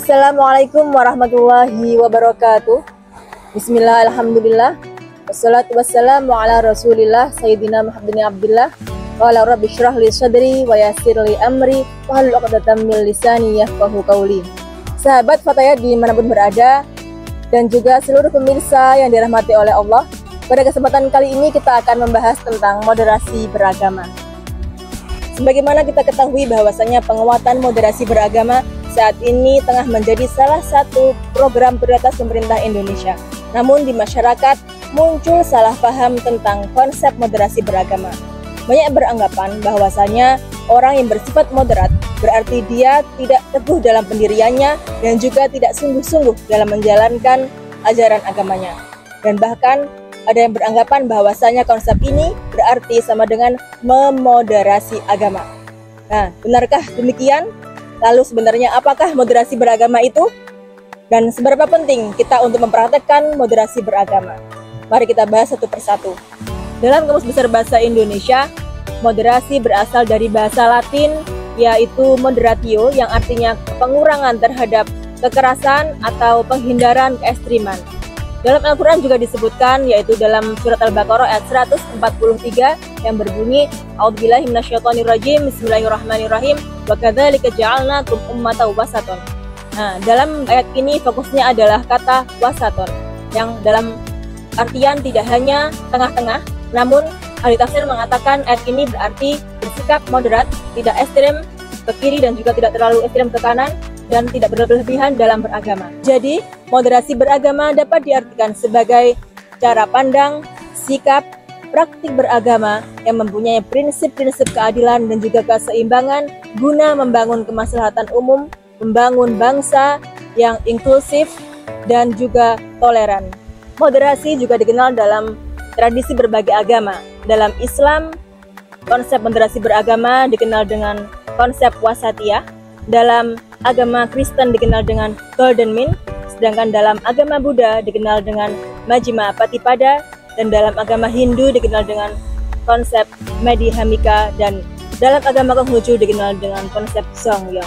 Assalamualaikum warahmatullahi wabarakatuh. Bismillah, alhamdulillah. Wassalatu wassalamu ala rasulillah Sayyidina Muhammadin Abdillah. Wa ala rabbi syrah li sadri wa yassir li amri wa halul 'uqdatam min lisani yafqahu qawli. Sahabat Fatayat dimanapun berada, dan juga seluruh pemirsa yang dirahmati oleh Allah, pada kesempatan kali ini kita akan membahas tentang moderasi beragama. Sebagaimana kita ketahui bahwasanya penguatan moderasi beragama saat ini tengah menjadi salah satu program prioritas pemerintah Indonesia. Namun di masyarakat muncul salah paham tentang konsep moderasi beragama. Banyak beranggapan bahwasanya orang yang bersifat moderat berarti dia tidak teguh dalam pendiriannya dan juga tidak sungguh-sungguh dalam menjalankan ajaran agamanya. Dan bahkan ada yang beranggapan bahwasanya konsep ini berarti sama dengan memoderasi agama. Nah, benarkah demikian? Lalu sebenarnya apakah moderasi beragama itu? Dan seberapa penting kita untuk mempraktekkan moderasi beragama? Mari kita bahas satu persatu. Dalam Kamus Besar Bahasa Indonesia, moderasi berasal dari bahasa Latin, yaitu moderatio, yang artinya pengurangan terhadap kekerasan atau penghindaran keekstriman. Dalam Al-Quran juga disebutkan, yaitu dalam surat Al-Baqarah ayat 143 yang berbunyi, A'udzubillahi minasyaitonirrajim, Bismillahirrahmanirrahim, wa kadzalika ja'alnakum ummatan wasaton. Nah, dalam ayat ini fokusnya adalah kata wasaton, yang dalam artian tidak hanya tengah-tengah, namun ahli tafsir mengatakan ayat ini berarti bersikap moderat, tidak ekstrem ke kiri dan juga tidak terlalu ekstrem ke kanan, dan tidak berlebihan dalam beragama. Jadi, moderasi beragama dapat diartikan sebagai cara pandang, sikap, praktik beragama yang mempunyai prinsip-prinsip keadilan dan juga keseimbangan guna membangun kemaslahatan umum, membangun bangsa yang inklusif dan juga toleran. Moderasi juga dikenal dalam tradisi berbagai agama. Dalam Islam, konsep moderasi beragama dikenal dengan konsep wasatiyah. Dalam agama Kristen dikenal dengan golden mean, sedangkan dalam agama Buddha dikenal dengan majjhima patipada, dan dalam agama Hindu dikenal dengan konsep madhyamika, dan dalam agama Konghucu dikenal dengan konsep Songyong.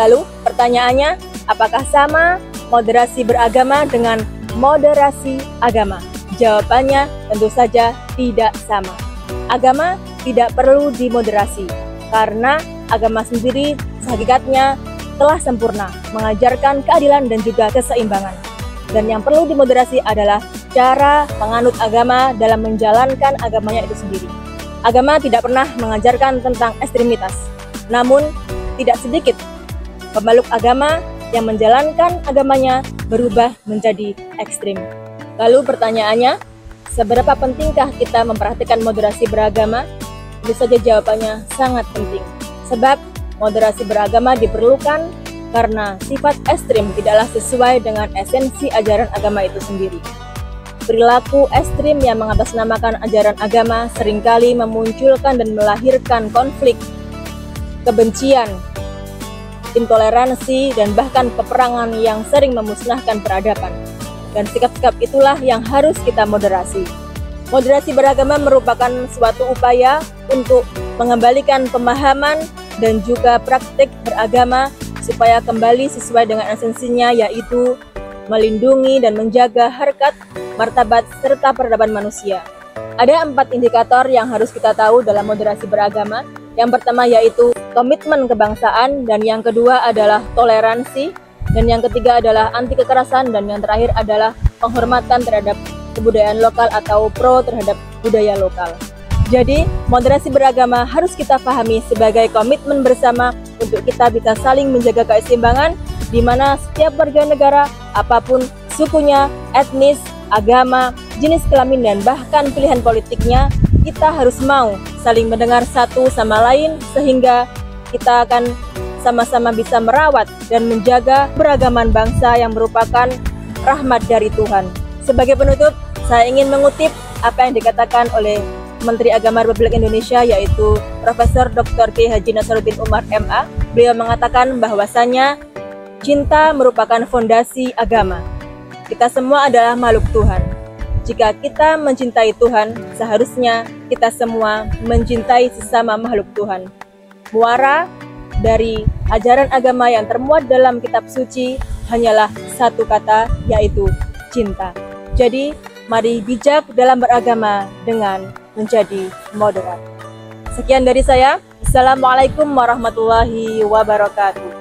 Lalu pertanyaannya, apakah sama moderasi beragama dengan moderasi agama? Jawabannya tentu saja tidak sama. Agama tidak perlu dimoderasi, karena agama sendiri hakikatnya telah sempurna, mengajarkan keadilan dan juga keseimbangan. Dan yang perlu dimoderasi adalah cara penganut agama dalam menjalankan agamanya itu sendiri. Agama tidak pernah mengajarkan tentang ekstremitas, namun tidak sedikit pemeluk agama yang menjalankan agamanya berubah menjadi ekstrim. Lalu pertanyaannya, seberapa pentingkah kita memperhatikan moderasi beragama? Tentu saja jawabannya sangat penting. Sebab moderasi beragama diperlukan karena sifat ekstrim tidaklah sesuai dengan esensi ajaran agama itu sendiri. Perilaku ekstrim yang mengatasnamakan ajaran agama seringkali memunculkan dan melahirkan konflik, kebencian, intoleransi, dan bahkan peperangan yang sering memusnahkan peradaban. Dan sikap-sikap itulah yang harus kita moderasi. Moderasi beragama merupakan suatu upaya untuk mengembalikan pemahaman dan juga praktik beragama supaya kembali sesuai dengan esensinya, yaitu melindungi dan menjaga harkat, martabat, serta peradaban manusia. Ada 4 indikator yang harus kita tahu dalam moderasi beragama. Yang pertama yaitu komitmen kebangsaan, dan yang kedua adalah toleransi, dan yang ketiga adalah anti kekerasan, dan yang terakhir adalah penghormatan terhadap kebudayaan lokal atau pro terhadap budaya lokal. Jadi, moderasi beragama harus kita pahami sebagai komitmen bersama untuk kita bisa saling menjaga keseimbangan, di mana setiap warga negara, apapun sukunya, etnis, agama, jenis kelamin, dan bahkan pilihan politiknya, kita harus mau saling mendengar satu sama lain, sehingga kita akan sama-sama bisa merawat dan menjaga beragaman bangsa yang merupakan rahmat dari Tuhan. Sebagai penutup, saya ingin mengutip apa yang dikatakan oleh Menteri Agama Republik Indonesia, yaitu Profesor Dr. Kiai Haji Nasaruddin Umar MA. Beliau mengatakan bahwasanya cinta merupakan fondasi agama. Kita semua adalah makhluk Tuhan. Jika kita mencintai Tuhan, seharusnya kita semua mencintai sesama makhluk Tuhan. Muara dari ajaran agama yang termuat dalam kitab suci hanyalah satu kata, yaitu cinta. Jadi, mari bijak dalam beragama dengan menjadi moderat. Sekian dari saya. Assalamualaikum warahmatullahi wabarakatuh.